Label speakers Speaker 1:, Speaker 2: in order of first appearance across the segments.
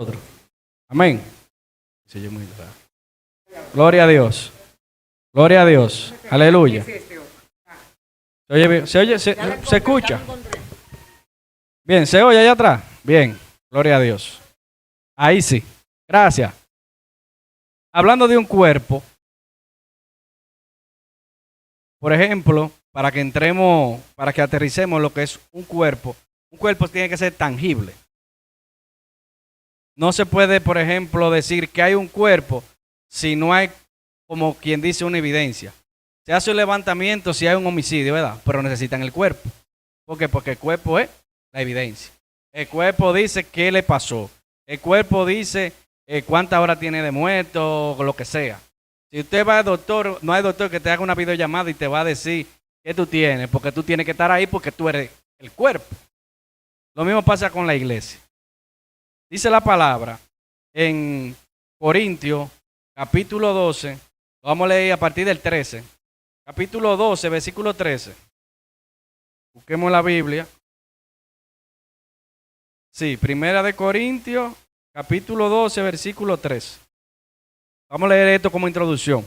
Speaker 1: Otro. Amén. Se oye muy raro. Gloria a Dios. Gloria a Dios. Aleluya. Se escucha. Bien, ¿se oye allá atrás? Bien. Gloria a Dios. Ahí sí. Gracias. Hablando de un cuerpo, por ejemplo, para que entremos, para que aterricemos lo que es un cuerpo tiene que ser tangible. No se puede, por ejemplo, decir que hay un cuerpo si no hay, como quien dice, una evidencia. Se hace un levantamiento si hay un homicidio, ¿verdad? Pero necesitan el cuerpo. ¿Por qué? Porque el cuerpo es la evidencia. El cuerpo dice qué le pasó. El cuerpo dice cuántas horas tiene de muerto o lo que sea. Si usted va al doctor, no hay doctor que te haga una videollamada y te va a decir qué tú tienes, porque tú tienes que estar ahí porque tú eres el cuerpo. Lo mismo pasa con la iglesia. Dice la palabra en Corintios, capítulo 12, vamos a leer a partir del 13. Capítulo 12, versículo 13. Busquemos la Biblia. Sí, Primera de Corintios, capítulo 12, versículo 13. Vamos a leer esto como introducción.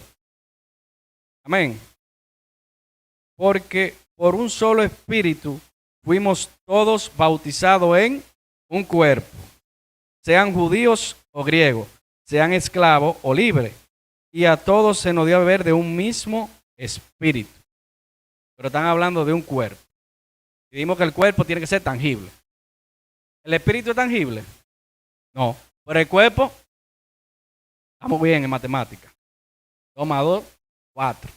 Speaker 1: Amén. Porque por un solo espíritu fuimos todos bautizados en un cuerpo, sean judíos o griegos, sean esclavos o libres, y a todos se nos dio a beber de un mismo espíritu. Pero están hablando de un cuerpo. Y dimos que el cuerpo tiene que ser tangible. ¿El espíritu es tangible? No. Pero el cuerpo, estamos bien en matemática. 2 más 2, 4.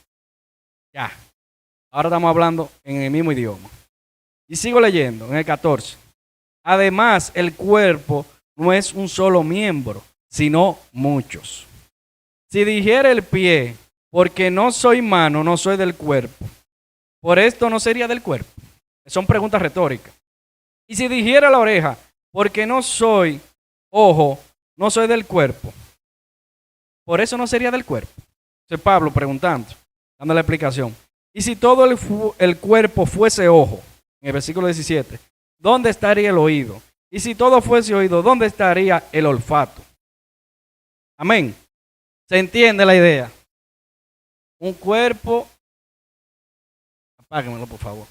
Speaker 1: Ya. Ahora estamos hablando en el mismo idioma. Y sigo leyendo en el 14. Además, el cuerpo no es un solo miembro, sino muchos. Si dijera el pie, porque no soy mano, no soy del cuerpo, por esto no sería del cuerpo. Son preguntas retóricas. Y si dijera la oreja, porque no soy ojo, no soy del cuerpo, por eso no sería del cuerpo. Es Pablo preguntando, dando la explicación. Y si todo el cuerpo fuese ojo, en el versículo 17, ¿dónde estaría el oído? Y si todo fuese oído, ¿dónde estaría el olfato? Amén. ¿Se entiende la idea? Un cuerpo, apáguenmelo por favor.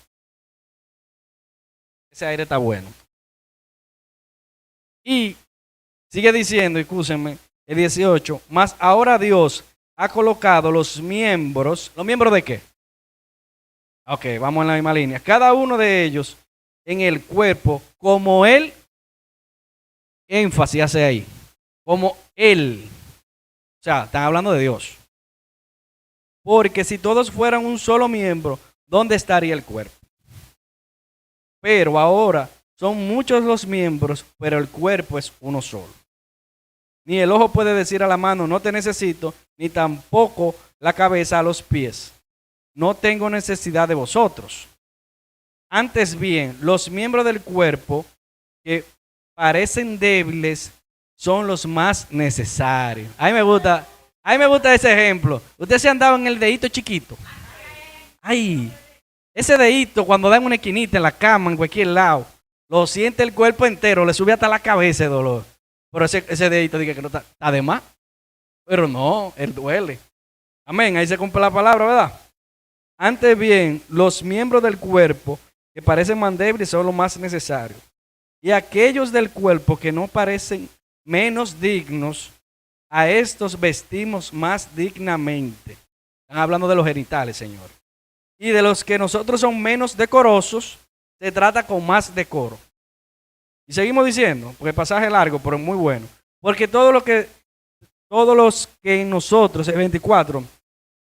Speaker 1: Ese aire está bueno. Y sigue diciendo, escúchenme, el 18, mas ahora Dios ha colocado los miembros ¿de qué? Ok, vamos en la misma línea. Cada uno de ellos en el cuerpo como Él, énfasis hace ahí, como Él. O sea, están hablando de Dios. Porque si todos fueran un solo miembro, ¿dónde estaría el cuerpo? Pero ahora son muchos los miembros, pero el cuerpo es uno solo. Ni el ojo puede decir a la mano, no te necesito, ni tampoco la cabeza a los pies, no tengo necesidad de vosotros. Antes bien, los miembros del cuerpo que parecen débiles son los más necesarios. A mí me gusta ese ejemplo. Usted se andaba en el dedito chiquito. Ay, ese dedito cuando da en una esquinita, en la cama, en cualquier lado, lo siente el cuerpo entero, le sube hasta la cabeza el dolor. Pero ese dedito dice que no está de más. Pero no, él duele. Amén, ahí se cumple la palabra, ¿verdad? Antes bien, los miembros del cuerpo que parecen más débiles son los más necesarios. Y aquellos del cuerpo que no parecen menos dignos, a estos vestimos más dignamente. Están hablando de los genitales, Señor. Y de los que nosotros son menos decorosos, se trata con más decoro. Y seguimos diciendo, porque el pasaje es largo, pero muy bueno. Porque todos los que en nosotros, el 24,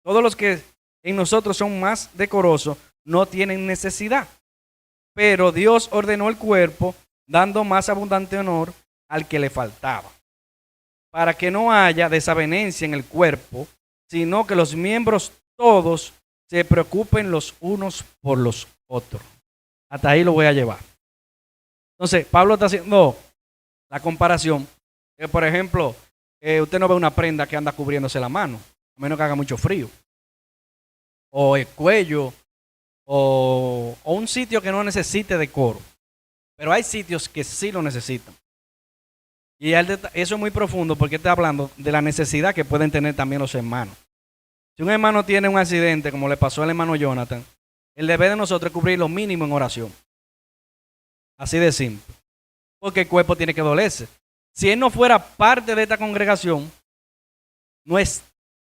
Speaker 1: todos los que en nosotros son más decorosos, no tienen necesidad. Pero Dios ordenó el cuerpo, dando más abundante honor al que le faltaba, para que no haya desavenencia en el cuerpo, sino que los miembros todos se preocupen los unos por los otros. Hasta ahí lo voy a llevar. Entonces, Pablo está haciendo la comparación, que por ejemplo, usted no ve una prenda que anda cubriéndose la mano, a menos que haga mucho frío, o el cuello, o un sitio que no necesite decoro. Pero hay sitios que sí lo necesitan. Y eso es muy profundo porque está hablando de la necesidad que pueden tener también los hermanos. Si un hermano tiene un accidente, como le pasó al hermano Jonathan, el deber de nosotros es cubrir lo mínimo en oración. Así de simple. Porque el cuerpo tiene que dolerse. Si él no fuera parte de esta congregación,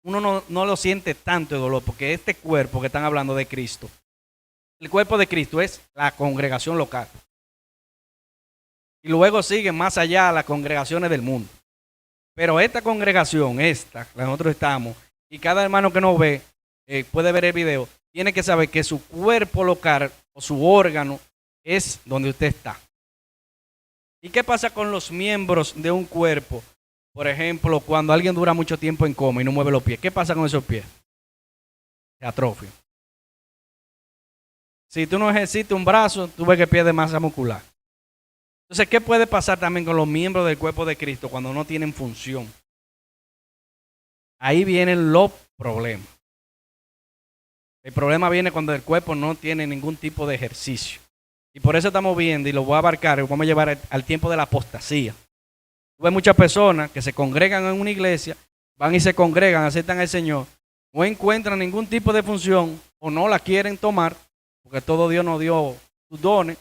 Speaker 1: uno no lo siente tanto el dolor, porque este cuerpo que están hablando de Cristo, el cuerpo de Cristo es la congregación local. Y luego siguen más allá las congregaciones del mundo. Pero esta congregación, la nosotros estamos, y cada hermano que nos ve, puede ver el video, tiene que saber que su cuerpo local o su órgano es donde usted está. ¿Y qué pasa con los miembros de un cuerpo? Por ejemplo, cuando alguien dura mucho tiempo en coma y no mueve los pies, ¿qué pasa con esos pies? Se atrofian. Si tú no ejercitas un brazo, tú ves que pierde masa muscular. Entonces, ¿qué puede pasar también con los miembros del cuerpo de Cristo cuando no tienen función? Ahí vienen los problemas. El problema viene cuando el cuerpo no tiene ningún tipo de ejercicio. Y por eso estamos viendo, y lo voy a abarcar, lo vamos a llevar al tiempo de la apostasía. Tú ves muchas personas que se congregan en una iglesia, van y se congregan, aceptan al Señor, no encuentran ningún tipo de función o no la quieren tomar, porque todo Dios nos dio sus dones,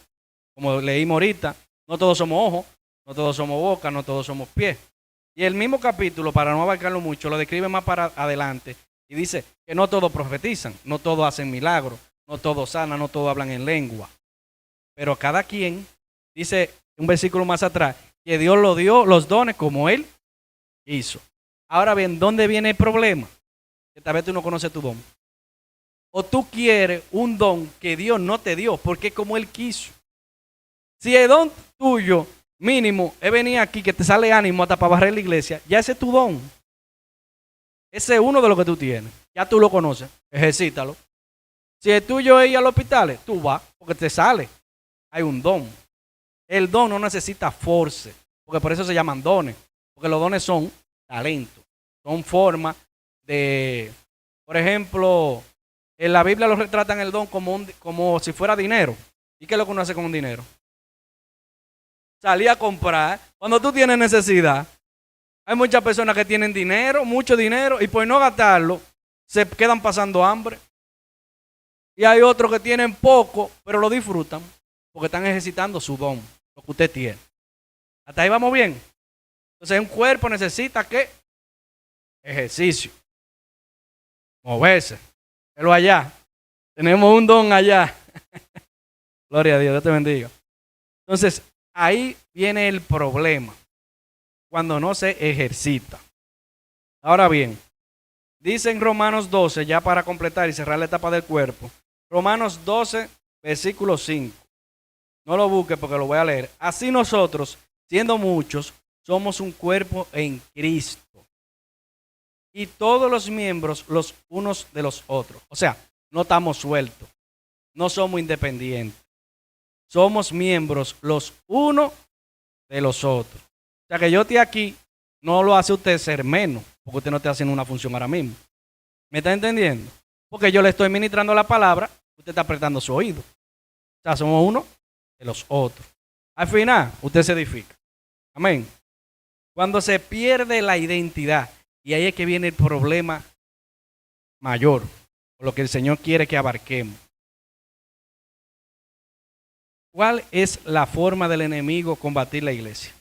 Speaker 1: como leímos ahorita, no todos somos ojos, no todos somos boca, no todos somos pies. Y el mismo capítulo, para no abarcarlo mucho, lo describe más para adelante y dice que no todos profetizan, no todos hacen milagros, no todos sanan, no todos hablan en lengua. Pero cada quien, dice un versículo más atrás, que Dios lo dio los dones como Él hizo. Ahora bien, ¿dónde viene el problema? Que tal vez tú no conoces tu don. O tú quieres un don que Dios no te dio, porque es como Él quiso. Si el don tuyo mínimo es venir aquí, que te sale ánimo hasta para barrer la iglesia, ya ese es tu don. Ese es uno de los que tú tienes. Ya tú lo conoces, ejercítalo. Si el tuyo es ir al hospital, tú vas, porque te sale. Hay un don. El don no necesita force, porque por eso se llaman dones. Porque los dones son talentos, son formas de, por ejemplo, en la Biblia lo retratan el don como si fuera dinero. ¿Y qué es lo que uno hace con un dinero? Salir a comprar. Cuando tú tienes necesidad, hay muchas personas que tienen dinero, mucho dinero, y por no gastarlo, se quedan pasando hambre. Y hay otros que tienen poco, pero lo disfrutan, porque están ejercitando su don, lo que usted tiene. ¿Hasta ahí vamos bien? Entonces un cuerpo necesita ¿qué? Ejercicio. Moverse. Pero allá. Tenemos un don allá. Gloria a Dios, Dios te bendiga. Entonces, ahí viene el problema. Cuando no se ejercita. Ahora bien, dice en Romanos 12, ya para completar y cerrar la etapa del cuerpo. Romanos 12, versículo 5. No lo busque porque lo voy a leer. Así nosotros, siendo muchos, somos un cuerpo en Cristo. Y todos los miembros los unos de los otros. O sea, no estamos sueltos. No somos independientes. Somos miembros los unos de los otros. O sea, que yo esté aquí no lo hace usted ser menos, porque usted no está haciendo una función ahora mismo. ¿Me está entendiendo? Porque yo le estoy ministrando la palabra, usted está apretando su oído. O sea, somos uno de los otros. Al final, usted se edifica. Amén. Cuando se pierde la identidad, y ahí es que viene el problema mayor, por lo que el Señor quiere que abarquemos. ¿Cuál es la forma del enemigo combatir la iglesia?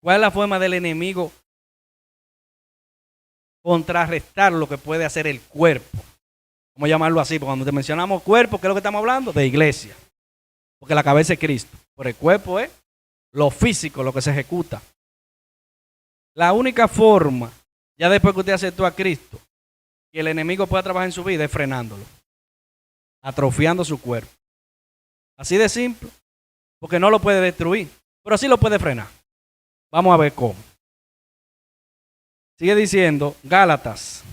Speaker 1: ¿Cuál es la forma del enemigo contrarrestar lo que puede hacer el cuerpo? Vamos a llamarlo así, porque cuando te mencionamos cuerpo, ¿qué es lo que estamos hablando? De iglesia. Porque la cabeza es Cristo. Pero el cuerpo es lo físico, lo que se ejecuta. La única forma, ya después que usted aceptó a Cristo, que el enemigo pueda trabajar en su vida es frenándolo. Atrofiando su cuerpo. Así de simple. Porque no lo puede destruir, pero sí lo puede frenar. Vamos a ver cómo. Sigue diciendo Gálatas.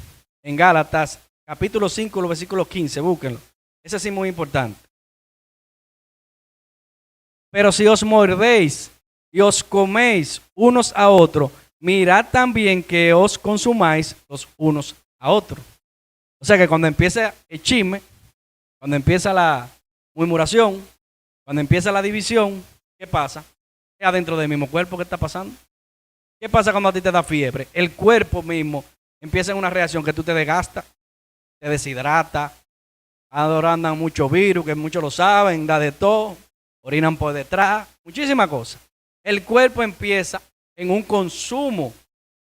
Speaker 1: En Gálatas, capítulo 5, versículo 15, búsquenlo. Ese sí es muy importante. Pero si os mordéis y os coméis unos a otros, mirad también que os consumáis los unos a otros. O sea que cuando empieza el chisme, cuando empieza la murmuración, cuando empieza la división, ¿qué pasa? Es adentro del mismo cuerpo que está pasando. ¿Qué pasa cuando a ti te da fiebre? El cuerpo mismo empieza en una reacción que tú te desgastas, te deshidrata. Ahora andan muchos virus, que muchos lo saben, da de todo, orinan por detrás, muchísimas cosas. El cuerpo empieza en un consumo.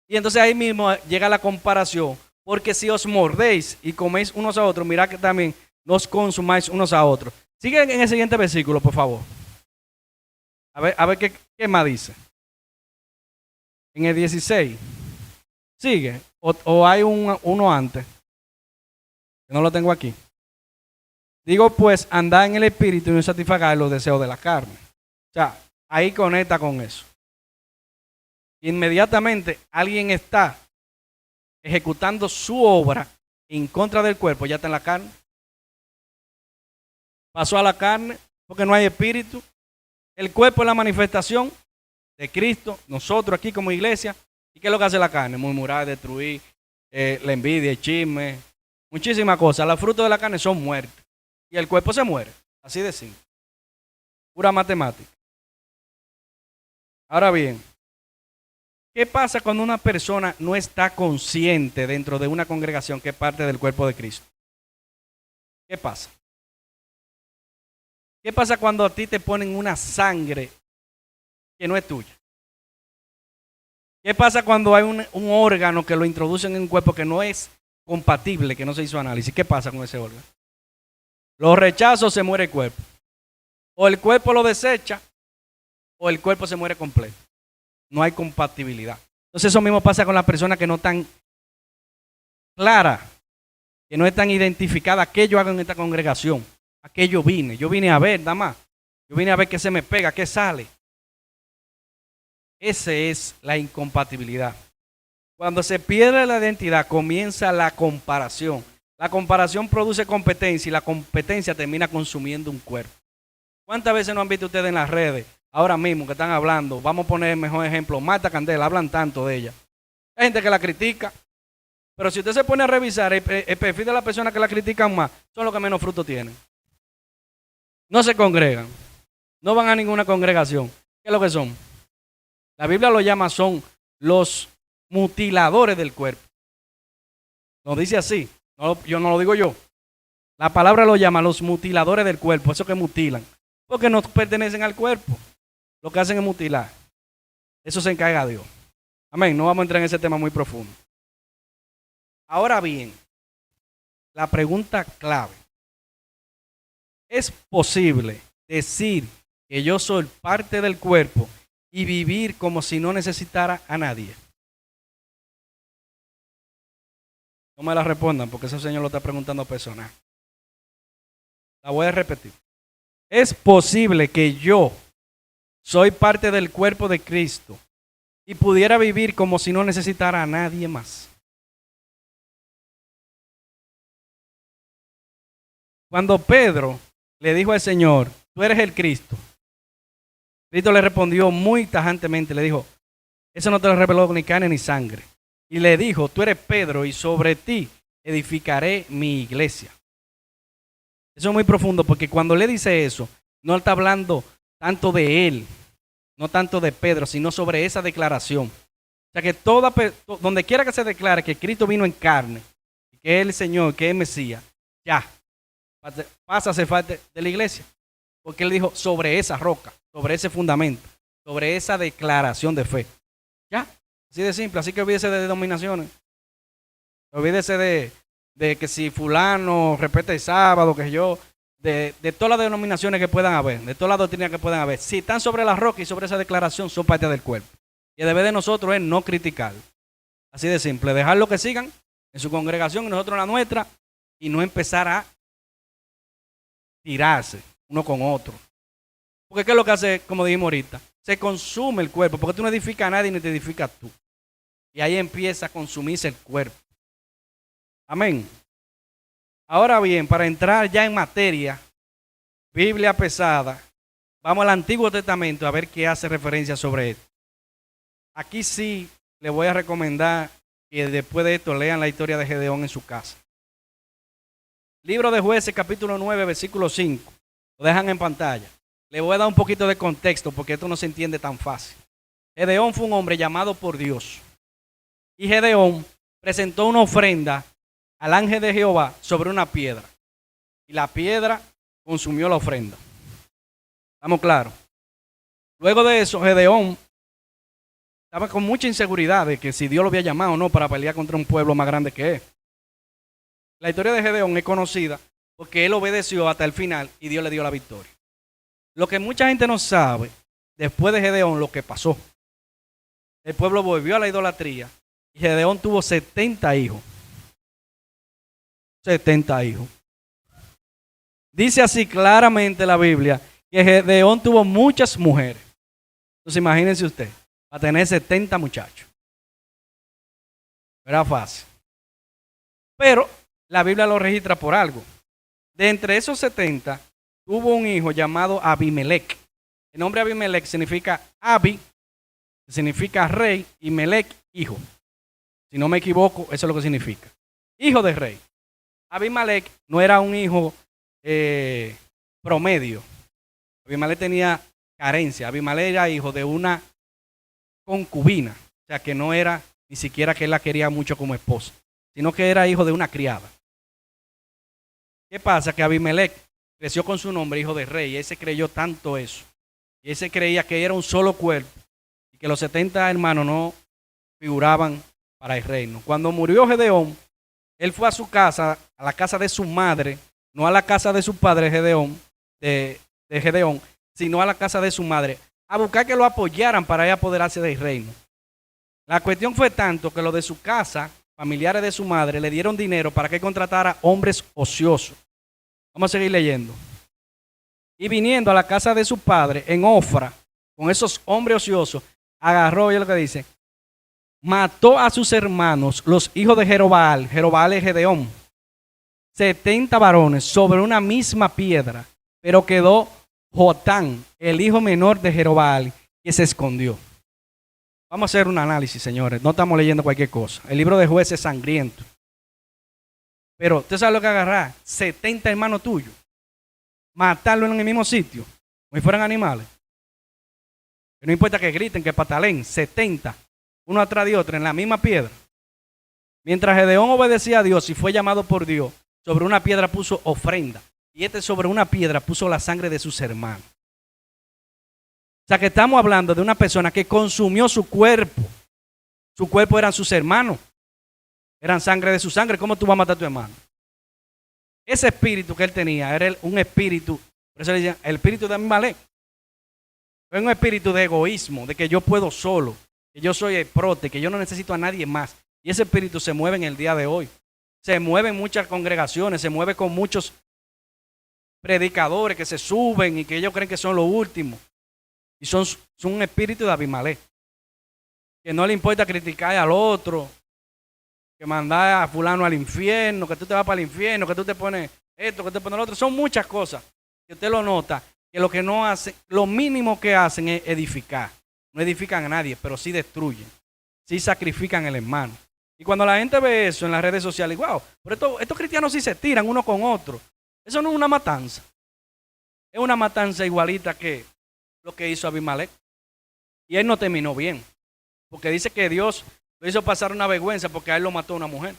Speaker 1: Y entonces ahí mismo llega la comparación. Porque si os mordéis y coméis unos a otros, mirad que también nos consumáis unos a otros. Sigue en el siguiente versículo, por favor. A ver qué más dice. En el 16. Sigue. O hay uno antes. No lo tengo aquí. Digo pues, andad en el espíritu y no satisfagáis los deseos de la carne. O sea, ahí conecta con eso. Inmediatamente alguien está ejecutando su obra en contra del cuerpo, ya está en la carne. Pasó a la carne porque no hay espíritu. El cuerpo es la manifestación de Cristo, nosotros aquí como iglesia. ¿Y qué es lo que hace la carne? Murmurar, destruir, la envidia, el chisme, muchísimas cosas. Los frutos de la carne son muertes. Y el cuerpo se muere, así de simple. Pura matemática. Ahora bien, ¿qué pasa cuando una persona no está consciente dentro de una congregación que es parte del cuerpo de Cristo? ¿Qué pasa? ¿Qué pasa cuando a ti te ponen una sangre que no es tuya? ¿Qué pasa cuando hay un órgano que lo introducen en un cuerpo que no es compatible, que no se hizo análisis? ¿Qué pasa con ese órgano? Los rechazos, se muere el cuerpo. O el cuerpo lo desecha, o el cuerpo se muere completo. No hay compatibilidad. Entonces eso mismo pasa con las personas que no están claras, que no están identificadas. ¿Qué yo hago en esta congregación? ¿A qué yo vine? Yo vine a ver, nada más. Yo vine a ver qué se me pega, qué sale. Esa es la incompatibilidad. Cuando se pierde la identidad, comienza la comparación. La comparación produce competencia y la competencia termina consumiendo un cuerpo. ¿Cuántas veces no han visto ustedes en las redes, ahora mismo que están hablando? Vamos a poner el mejor ejemplo, Marta Candela, hablan tanto de ella. Hay gente que la critica, pero si usted se pone a revisar el perfil de las personas que la critican más, son los que menos fruto tienen. No se congregan, no van a ninguna congregación. ¿Qué es lo que son? La Biblia lo llama, son los mutiladores del cuerpo. Lo dice así, yo no lo digo yo. La palabra lo llama los mutiladores del cuerpo, esos que mutilan. Porque no pertenecen al cuerpo. Lo que hacen es mutilar. Eso se encarga Dios. Amén. No vamos a entrar en ese tema muy profundo. Ahora bien, la pregunta clave. ¿Es posible decir que yo soy parte del cuerpo y vivir como si no necesitara a nadie? No me la respondan porque ese señor lo está preguntando personal. La voy a repetir. ¿Es posible que yo soy parte del cuerpo de Cristo y pudiera vivir como si no necesitara a nadie más? Cuando Pedro le dijo al Señor, tú eres el Cristo, Cristo le respondió muy tajantemente, le dijo, eso no te lo reveló ni carne ni sangre. Y le dijo, tú eres Pedro y sobre ti edificaré mi iglesia. Eso es muy profundo porque cuando le dice eso, no está hablando tanto de él, no tanto de Pedro, sino sobre esa declaración. O sea que donde quiera que se declare que Cristo vino en carne, que es el Señor, que es Mesías, ya, pasa a ser parte de la iglesia. Porque él dijo sobre esa roca, sobre ese fundamento, sobre esa declaración de fe. Ya, así de simple. Así que olvídese de denominaciones. Olvídese de que si fulano respeta el sábado, que yo, de todas las denominaciones que puedan haber, de todas las doctrinas que puedan haber. Si están sobre la roca y sobre esa declaración, son parte del cuerpo. Y el deber de nosotros es no criticar. Así de simple. Dejarlo que sigan en su congregación y nosotros en la nuestra y no empezar a tirarse uno con otro. Porque ¿qué es lo que hace, como dijimos ahorita? Se consume el cuerpo, porque tú no edificas a nadie ni te edificas tú. Y ahí empieza a consumirse el cuerpo. Amén. Ahora bien, para entrar ya en materia, Biblia pesada, vamos al Antiguo Testamento a ver qué hace referencia sobre esto. Aquí sí les voy a recomendar que después de esto lean la historia de Gedeón en su casa. Libro de Jueces, capítulo 9, versículo 5. Lo dejan en pantalla. Le voy a dar un poquito de contexto porque esto no se entiende tan fácil. Gedeón fue un hombre llamado por Dios. Y Gedeón presentó una ofrenda al ángel de Jehová sobre una piedra. Y la piedra consumió la ofrenda. ¿Estamos claros? Luego de eso, Gedeón estaba con mucha inseguridad de que si Dios lo había llamado o no para pelear contra un pueblo más grande que él. La historia de Gedeón es conocida porque él obedeció hasta el final y Dios le dio la victoria. Lo que mucha gente no sabe, después de Gedeón, lo que pasó. El pueblo volvió a la idolatría y Gedeón tuvo 70 hijos. 70 hijos. Dice así claramente la Biblia que Gedeón tuvo muchas mujeres. Entonces imagínense usted, a tener 70 muchachos. Era fácil. Pero la Biblia lo registra por algo. De entre esos 70, tuvo un hijo llamado Abimelech. El nombre Abimelech significa Abi, significa rey, y Melech, hijo. Si no me equivoco, eso es lo que significa. Hijo de rey. Abimelech no era un hijo promedio. Abimelech tenía carencia. Abimelech era hijo de una concubina. O sea que no era ni siquiera que él la quería mucho como esposa, sino que era hijo de una criada. ¿Qué pasa? Que Abimelech creció con su nombre, hijo de rey, y él se creyó tanto eso. Y él se creía que era un solo cuerpo y que los 70 hermanos no figuraban para el reino. Cuando murió Gedeón, él fue a su casa, a la casa de su madre, no a la casa de su padre Gedeón, de Gedeón, sino a la casa de su madre, a buscar que lo apoyaran para él apoderarse del reino. La cuestión fue tanto que los de su casa, familiares de su madre, le dieron dinero para que contratara hombres ociosos. Vamos a seguir leyendo. Y viniendo a la casa de su padre en Ofra, con esos hombres ociosos, agarró, y lo que dice, mató a sus hermanos, los hijos de Jerobaal. Jerobaal es Gedeón. 70 varones sobre una misma piedra, pero quedó Jotán, el hijo menor de Jerobaal, que se escondió. Vamos a hacer un análisis, señores. No estamos leyendo cualquier cosa. El libro de Jueces es sangriento. Pero usted sabe lo que agarrar. 70 hermanos tuyos. Matarlo en el mismo sitio. Como si fueran animales. No importa que griten, que patalen. 70. Uno atrás de otro en la misma piedra. Mientras Gedeón obedecía a Dios y fue llamado por Dios, sobre una piedra puso ofrenda. Y sobre una piedra puso la sangre de sus hermanos. O sea que estamos hablando de una persona que consumió su cuerpo. Su cuerpo eran sus hermanos. Eran sangre de su sangre. ¿Cómo tú vas a matar a tu hermano? Ese espíritu que él tenía era un espíritu, por eso le decían, el espíritu de Abimelech. Fue un espíritu de egoísmo, de que yo puedo solo, que yo soy el prote, que yo no necesito a nadie más. Y ese espíritu se mueve en el día de hoy. Se mueve en muchas congregaciones, se mueve con muchos predicadores que se suben y que ellos creen que son los últimos. Y son un espíritu de Abimelech, que no le importa criticar al otro, que mandar a fulano al infierno, que tú te vas para el infierno, que tú te pones esto, que te pones lo otro. Son muchas cosas que usted lo nota, que lo que no hacen, lo mínimo que hacen es edificar. No edifican a nadie, pero sí destruyen, sí sacrifican al hermano. Y cuando la gente ve eso en las redes sociales, wow, pero estos cristianos sí se tiran uno con otro. Eso no es una matanza. Es una matanza igualita que lo que hizo Abimelech. Y él no terminó bien, porque dice que Dios lo hizo pasar una vergüenza porque a él lo mató una mujer.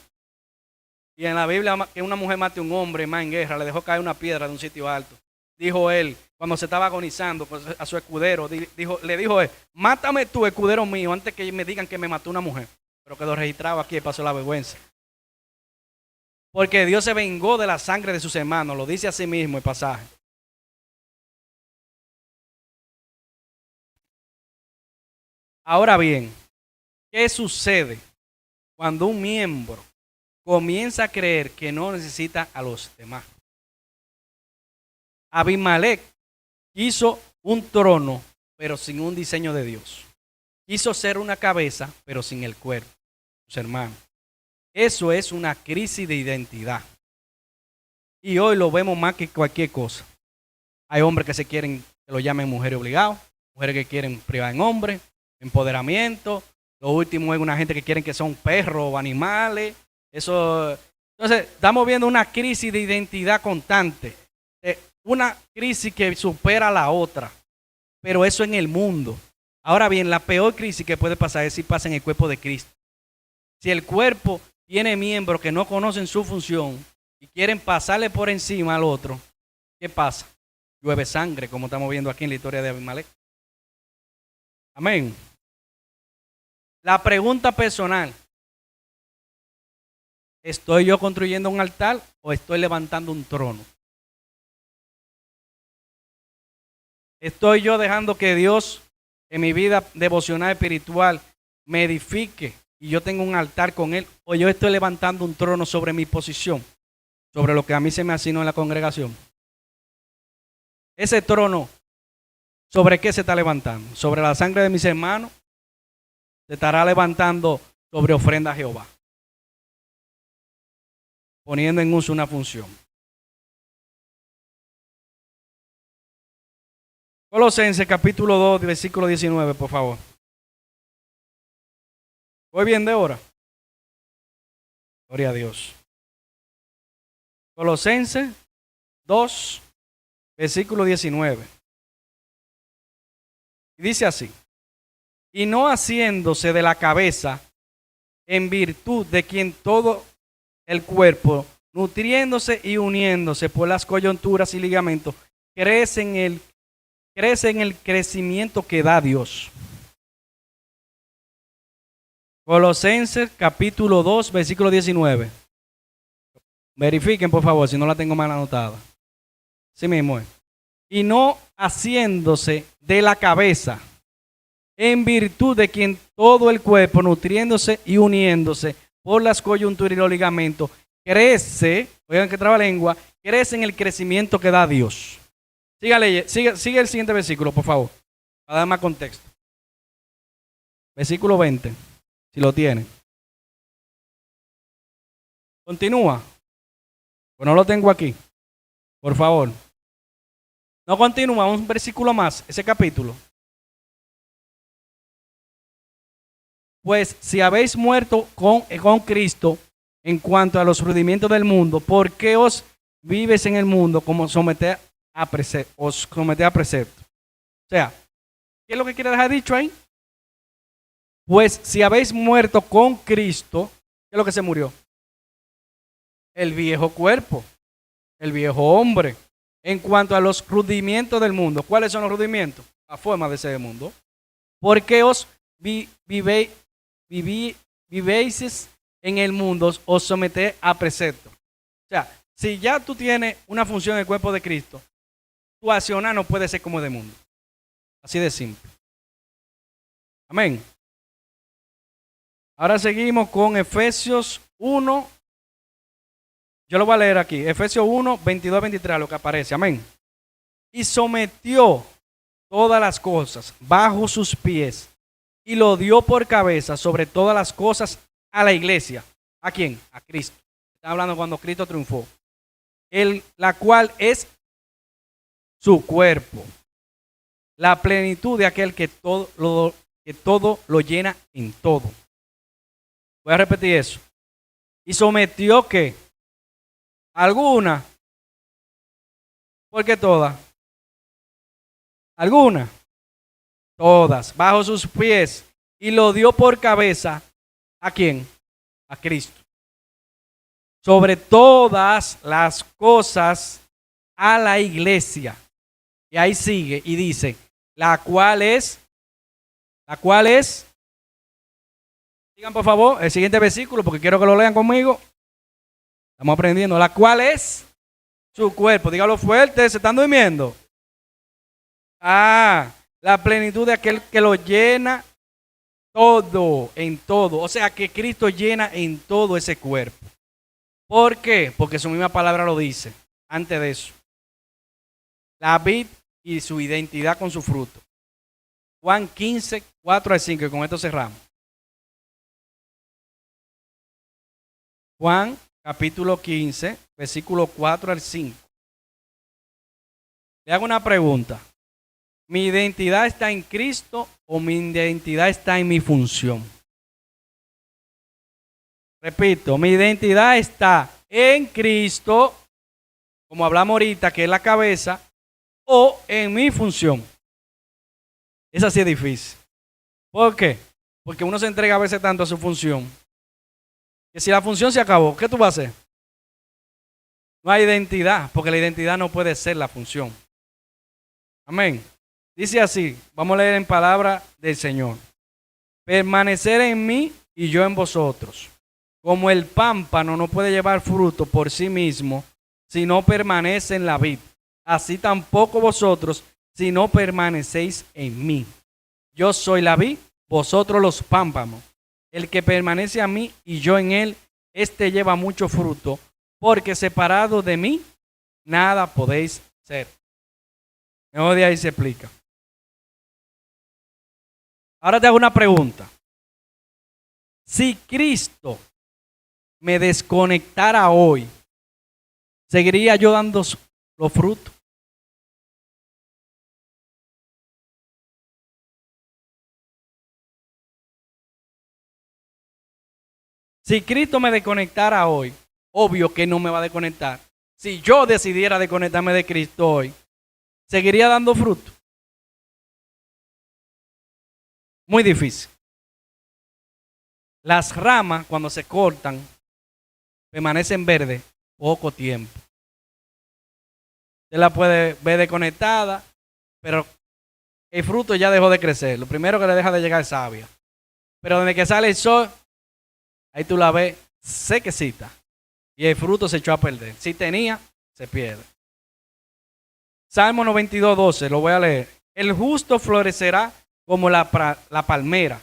Speaker 1: Y en la Biblia, que una mujer mate a un hombre más en guerra, le dejó caer una piedra de un sitio alto. Dijo él, cuando se estaba agonizando a su escudero, le dijo él, mátame tú, escudero mío, antes que me digan que me mató una mujer. Pero quedó registrado aquí y pasó la vergüenza. Porque Dios se vengó de la sangre de sus hermanos, lo dice así mismo el pasaje. Ahora bien, ¿qué sucede cuando un miembro comienza a creer que no necesita a los demás? Abimelech quiso un trono, pero sin un diseño de Dios. Quiso ser una cabeza, pero sin el cuerpo, sus hermanos. Eso es una crisis de identidad. Y hoy lo vemos más que cualquier cosa. Hay hombres que se quieren, que lo llamen mujeres obligadas, mujeres que quieren privar en hombres, empoderamiento. Lo último es una gente que quieren que son perros o animales. Eso. Entonces, estamos viendo una crisis de identidad constante. una crisis que supera a la otra, pero eso en el mundo. Ahora bien, la peor crisis que puede pasar es si pasa en el cuerpo de Cristo. Si el cuerpo tiene miembros que no conocen su función y quieren pasarle por encima al otro, ¿qué pasa? Llueve sangre, como estamos viendo aquí en la historia de Abimelech. Amén. La pregunta personal: ¿estoy yo construyendo un altar o estoy levantando un trono? ¿Estoy yo dejando que Dios en mi vida devocional espiritual me edifique y yo tengo un altar con Él? ¿O yo estoy levantando un trono sobre mi posición, sobre lo que a mí se me asignó en la congregación? Ese trono, ¿sobre qué se está levantando? ¿Sobre la sangre de mis hermanos? Se estará levantando sobre ofrenda a Jehová, poniendo en uso una función. Colosenses capítulo 2, versículo 19, por favor. ¿Voy bien de hora? Gloria a Dios. Colosenses 2, versículo 19. Y dice así: y no haciéndose de la cabeza, en virtud de quien todo el cuerpo, nutriéndose y uniéndose por las coyunturas y ligamentos, crece en el crecimiento que da Dios. Colosenses capítulo 2, versículo 19. Verifiquen, por favor, si no la tengo mal anotada. Sí mismo es. Y no haciéndose de la cabeza, en virtud de quien todo el cuerpo, nutriéndose y uniéndose por las coyunturas y los ligamentos, crece, oigan que trabalengua, crece en el crecimiento que da Dios. Sigue el siguiente versículo, por favor, para dar más contexto. Versículo 20, si lo tienen. Continúa. Pues no lo tengo aquí, por favor. No continúa, un versículo más, ese capítulo. Pues si habéis muerto con Cristo en cuanto a los rudimentos del mundo, ¿por qué os vives en el mundo como os someter a precepto? O sea, ¿qué es lo que quiere dejar dicho ahí? Pues si habéis muerto con Cristo, ¿qué es lo que se murió? El viejo cuerpo, el viejo hombre, en cuanto a los rudimentos del mundo. ¿Cuáles son los rudimentos? La forma de ser del mundo. ¿Por qué os vivéis en el mundo, os sometéis a precepto? O sea, si ya tú tienes una función en el cuerpo de Cristo, tu accionar no puede ser como de mundo. Así de simple. Amén. Ahora seguimos con Efesios 1. Yo lo voy a leer aquí. Efesios 1, 22, 23, lo que aparece. Amén. Y sometió todas las cosas bajo sus pies y lo dio por cabeza sobre todas las cosas a la iglesia. ¿A quién? A Cristo. Está hablando cuando Cristo triunfó. La cual es su cuerpo. La plenitud de aquel que todo lo llena en todo. Voy a repetir eso. Y sometió ¿qué? Alguna. ¿Por qué todas? ¿Alguna? Todas. Bajo sus pies. Y lo dio por cabeza. ¿A quién? A Cristo. Sobre todas las cosas a la iglesia. Y ahí sigue y dice, la cual es, digan por favor el siguiente versículo porque quiero que lo lean conmigo. Estamos aprendiendo. La cual es su cuerpo. Dígalo fuerte, se están durmiendo. La plenitud de aquel que lo llena todo, en todo. O sea que Cristo llena en todo ese cuerpo. ¿Por qué? Porque su misma palabra lo dice. Antes de eso. La vid y su identidad con su fruto. Juan 15, 4 al 5. Y con esto cerramos. Juan capítulo 15, versículo 4 al 5. Le hago una pregunta. ¿Mi identidad está en Cristo o mi identidad está en mi función? Repito, mi identidad está en Cristo como hablamos ahorita, que es la cabeza, o en mi función. Esa sí es difícil. ¿Por qué? Porque uno se entrega a veces tanto a su función, que si la función se acabó, ¿qué tú vas a hacer? No hay identidad, porque la identidad no puede ser la función. Amén. Dice así, vamos a leer en palabra del Señor. Permanecer en mí y yo en vosotros. Como el pámpano no puede llevar fruto por sí mismo, si no permanece en la vid. Así tampoco vosotros, si no permanecéis en mí. Yo soy la vid, vosotros los pámpanos. El que permanece a mí y yo en él, éste lleva mucho fruto, porque separado de mí, nada podéis ser. Mejor de ahí se explica. Ahora te hago una pregunta. Si Cristo me desconectara hoy, ¿seguiría yo dando los frutos? Si Cristo me desconectara hoy, obvio que no me va a desconectar. Si yo decidiera desconectarme de Cristo hoy, ¿seguiría dando fruto? Muy difícil. Las ramas, cuando se cortan, permanecen verdes poco tiempo. Usted la puede ver desconectada, pero el fruto ya dejó de crecer. Lo primero que le deja de llegar es savia. Pero desde que sale el sol, ahí tú la ves sequecita. Y el fruto se echó a perder. Si tenía, se pierde. Salmo 92:12, lo voy a leer. El justo florecerá como la palmera.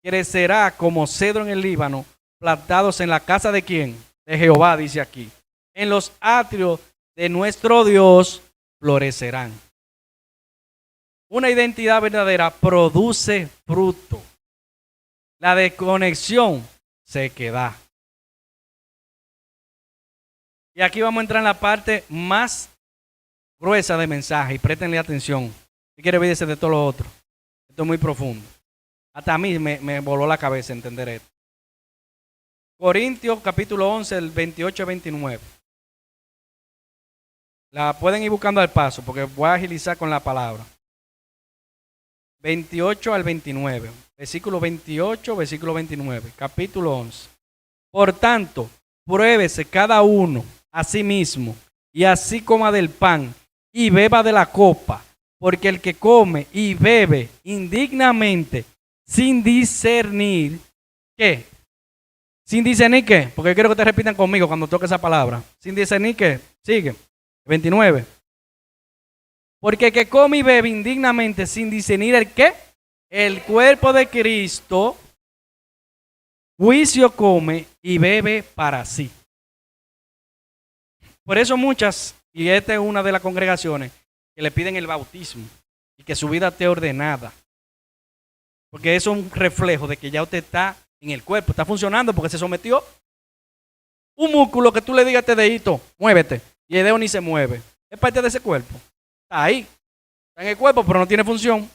Speaker 1: Crecerá como cedro en el Líbano, plantados en la casa de ¿quién? De Jehová, dice aquí. En los atrios de nuestro Dios florecerán. Una identidad verdadera produce fruto. La desconexión se queda. Y aquí vamos a entrar en la parte más gruesa del mensaje y préstenle atención. Si quiere olvídese de todo lo otro. Esto es muy profundo. Hasta a mí me voló la cabeza entender esto. Corintios capítulo 11, el 28 al 29. La pueden ir buscando al paso porque voy a agilizar con la palabra. 28 al 29. Versículo 28, versículo 29. Capítulo 11. Por tanto, pruébese cada uno a sí mismo y así coma del pan y beba de la copa. Porque el que come y bebe indignamente sin discernir, ¿qué? Sin discernir qué, porque quiero que te repitan conmigo cuando toque esa palabra. Sin discernir qué, sigue. 29. Porque el que come y bebe indignamente sin discernir el qué, el cuerpo de Cristo, juicio come y bebe para sí. Por eso muchas, y esta es una de las congregaciones, que le piden el bautismo y que su vida esté ordenada. Porque eso es un reflejo de que ya usted está en el cuerpo, está funcionando porque se sometió. Un músculo que tú le digas a este dedito, muévete, y el dedo ni se mueve. Es parte de ese cuerpo. Está ahí. Está en el cuerpo, pero no tiene función.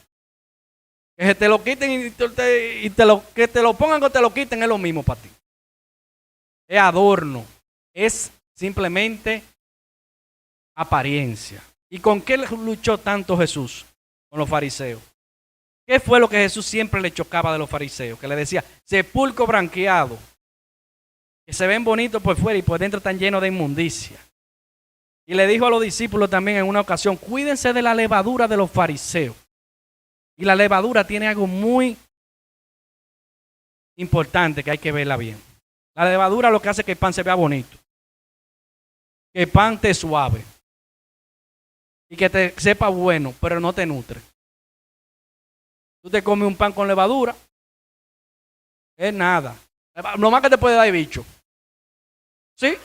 Speaker 1: Que te lo quiten que te lo pongan o te lo quiten es lo mismo para ti. Es adorno. Es simplemente apariencia. ¿Y con qué luchó tanto Jesús? Con los fariseos. ¿Qué fue lo que Jesús siempre le chocaba de los fariseos? Que le decía, sepulcro branqueado, que se ven bonitos por fuera y por dentro están llenos de inmundicia. Y le dijo a los discípulos también en una ocasión, cuídense de la levadura de los fariseos. Y la levadura tiene algo muy importante que hay que verla bien. La levadura lo que hace es que el pan se vea bonito. Que el pan te suave. Y que te sepa bueno, pero no te nutre. Tú te comes un pan con levadura, es nada. Lo más que te puede dar es bicho. ¿Sí?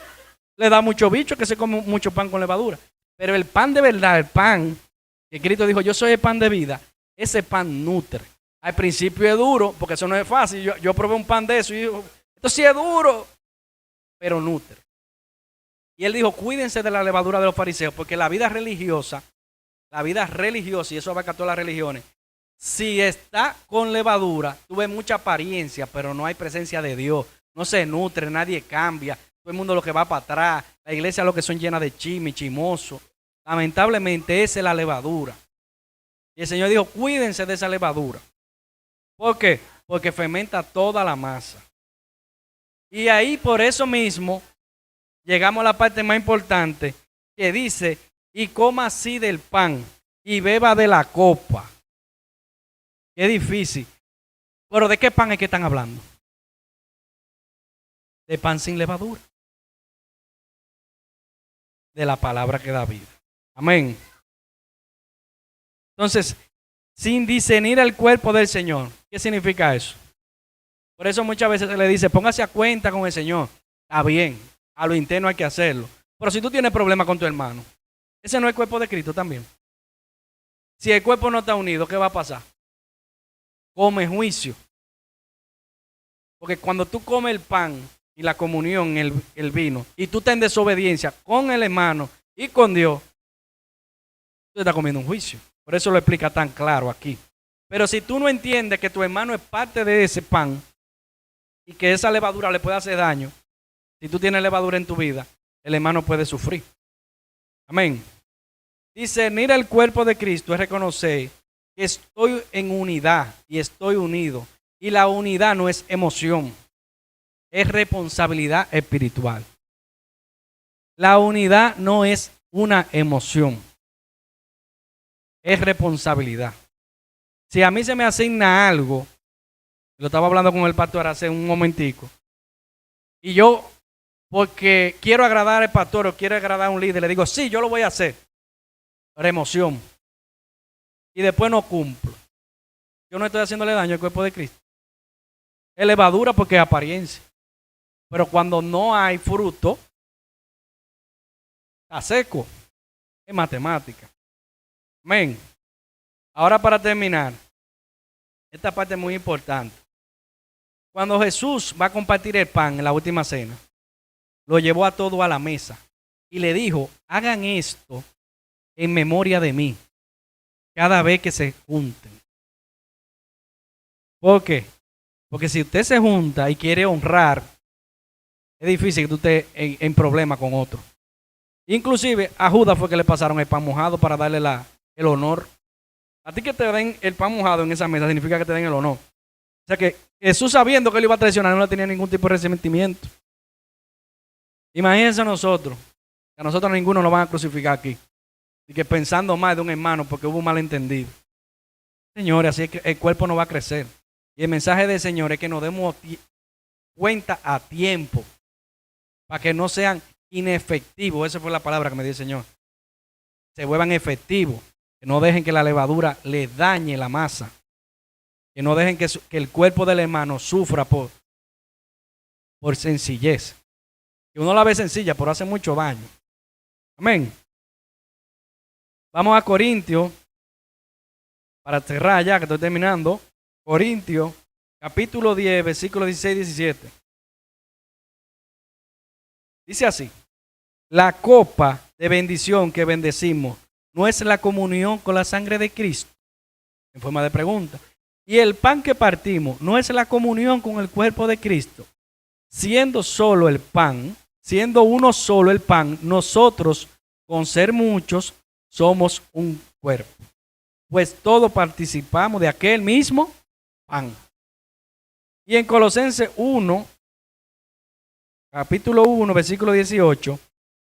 Speaker 1: Le da mucho bicho que se come mucho pan con levadura. Pero el pan de verdad, el pan que Cristo dijo, yo soy el pan de vida, ese pan nutre. Al principio es duro, porque eso no es fácil. Yo probé un pan de eso y digo, esto sí es duro, pero nutre. Y él dijo, cuídense de la levadura de los fariseos, porque la vida religiosa, y eso abarca todas las religiones, si está con levadura, tú ves mucha apariencia, pero no hay presencia de Dios. No se nutre, nadie cambia. todo el mundo lo que va para atrás, la iglesia lo que son llenas de chisme, chismoso. Lamentablemente esa es la levadura. Y el Señor dijo, cuídense de esa levadura. ¿Por qué? Porque fermenta toda la masa. Y ahí por eso mismo llegamos a la parte más importante que dice, y coma así del pan y beba de la copa. Qué difícil. Pero ¿de qué pan es que están hablando? De pan sin levadura. De la palabra que da vida. Amén. Entonces, sin discernir el cuerpo del Señor. ¿Qué significa eso? Por eso muchas veces se le dice, póngase a cuenta con el Señor. Está bien, a lo interno hay que hacerlo. Pero si tú tienes problemas con tu hermano, ese no es el cuerpo de Cristo también. Si el cuerpo no está unido, ¿qué va a pasar? Come juicio. Porque cuando tú comes el pan y la comunión, el vino, y tú estás en desobediencia con el hermano y con Dios, tú estás comiendo un juicio. Por eso lo explica tan claro aquí. Pero si tú no entiendes que tu hermano es parte de ese pan y que esa levadura le puede hacer daño, si tú tienes levadura en tu vida, el hermano puede sufrir. Amén. Discernir el cuerpo de Cristo es reconocer que estoy en unidad y estoy unido. Y la unidad no es emoción, es responsabilidad espiritual. La unidad no es una emoción, es responsabilidad. Si a mí se me asigna algo, lo estaba hablando con el pastor hace un momentico, y yo, porque quiero agradar al pastor o quiero agradar a un líder, le digo, sí, yo lo voy a hacer, por emoción, y después no cumplo. Yo no estoy haciéndole daño al cuerpo de Cristo. Es levadura porque es apariencia. Pero cuando no hay fruto, está seco. Es matemática. Amén. Ahora para terminar, esta parte es muy importante. Cuando Jesús va a compartir el pan en la última cena, lo llevó a todos a la mesa y le dijo, hagan esto en memoria de mí, cada vez que se junten. ¿Por qué? Porque si usted se junta y quiere honrar, es difícil que tú estés en problema con otro. Inclusive a Judas fue que le pasaron el pan mojado para darle el honor. A ti que te den el pan mojado en esa mesa significa que te den el honor. O sea que Jesús, sabiendo que él iba a traicionar, no le tenía ningún tipo de resentimiento. Imagínense nosotros, que a nosotros ninguno nos van a crucificar aquí. Y que pensando más de un hermano porque hubo un malentendido. Señores, así es que el cuerpo no va a crecer. Y el mensaje del Señor es que nos demos cuenta a tiempo para que no sean inefectivos. Esa fue la palabra que me dio el Señor. Se vuelvan efectivos. Que no dejen que la levadura le dañe la masa. Que no dejen que el cuerpo del hermano sufra por sencillez. Que uno la ve sencilla, pero hace mucho daño. Amén. Vamos a Corintios. Para cerrar ya, que estoy terminando. Corintios, capítulo 10, versículos 16 y 17. Dice así. La copa de bendición que bendecimos no es la comunión con la sangre de Cristo. En forma de pregunta. Y el pan que partimos no es la comunión con el cuerpo de Cristo. Siendo solo el pan, siendo uno solo el pan, nosotros, con ser muchos, somos un cuerpo. Pues todos participamos de aquel mismo pan. Y en Colosenses 1, capítulo 1, versículo 18,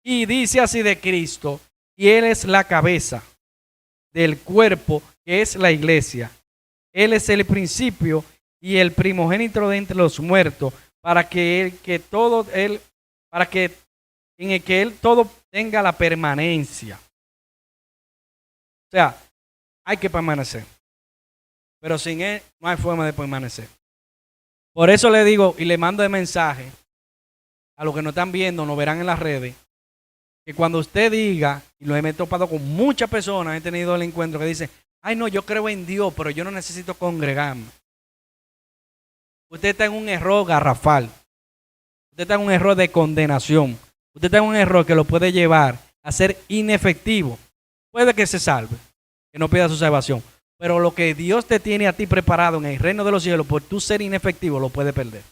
Speaker 1: y dice así de Cristo, y Él es la cabeza del cuerpo que es la iglesia. Él es el principio y el primogénito de entre los muertos, para que en el que Él todo tenga la permanencia. O sea, hay que permanecer. Pero sin Él no hay forma de permanecer. Por eso le digo y le mando el mensaje a los que nos están viendo, nos verán en las redes, que cuando usted diga, y lo he topado con muchas personas, he tenido el encuentro que dicen, ay no, yo creo en Dios, pero yo no necesito congregarme. Usted está en un error garrafal. Usted está en un error de condenación. Usted está en un error que lo puede llevar a ser inefectivo. Puede que se salve, que no pida su salvación. Pero lo que Dios te tiene a ti preparado en el reino de los cielos, por tú ser inefectivo, lo puede perder.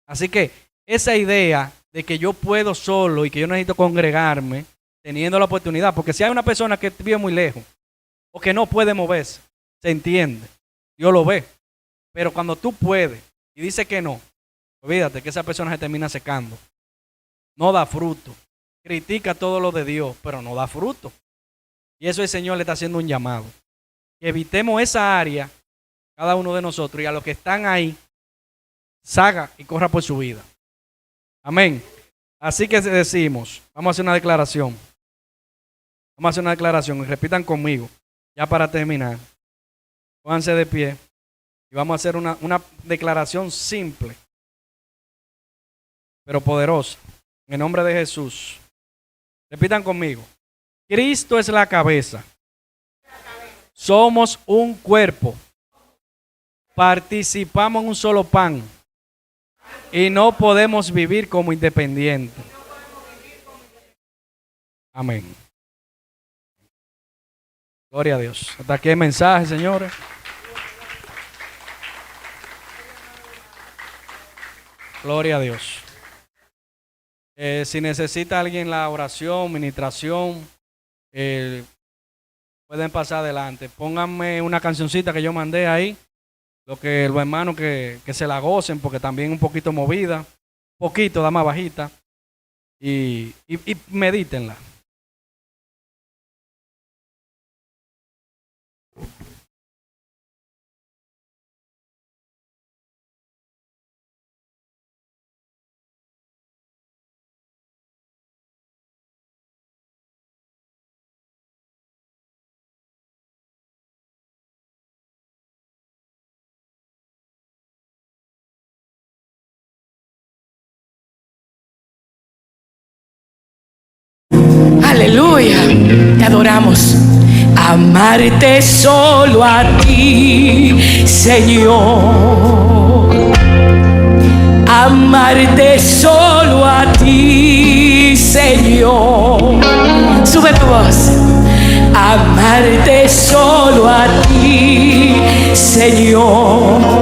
Speaker 1: Así que esa idea de que yo puedo solo y que yo necesito congregarme teniendo la oportunidad. Porque si hay una persona que vive muy lejos o que no puede moverse, se entiende, Dios lo ve. Pero cuando tú puedes y dices que no, olvídate que esa persona se termina secando. No da fruto. Critica todo lo de Dios, pero no da fruto. Y eso el Señor le está haciendo un llamado. Que evitemos esa área, cada uno de nosotros, y a los que están ahí, salga y corra por su vida. Amén. Así que decimos, vamos a hacer una declaración. Vamos a hacer una declaración y repitan conmigo, ya para terminar. Pónganse de pie y vamos a hacer una declaración simple, pero poderosa. En el nombre de Jesús. Repitan conmigo. Cristo es la cabeza. Somos un cuerpo. Participamos en un solo pan. Y no podemos vivir como independientes. Amén. Gloria a Dios. Hasta aquí el mensaje, señores. Gloria a Dios. Si necesita alguien la oración, ministración, pueden pasar adelante. Pónganme una cancioncita que yo mandé ahí. Los hermanos que se la gocen, porque también un poquito movida, poquito, da más bajita. Y medítenla.
Speaker 2: Aleluya, te adoramos. Amarte solo a ti, Señor. Amarte solo a ti, Señor. Sube tu voz. Amarte solo a ti, Señor.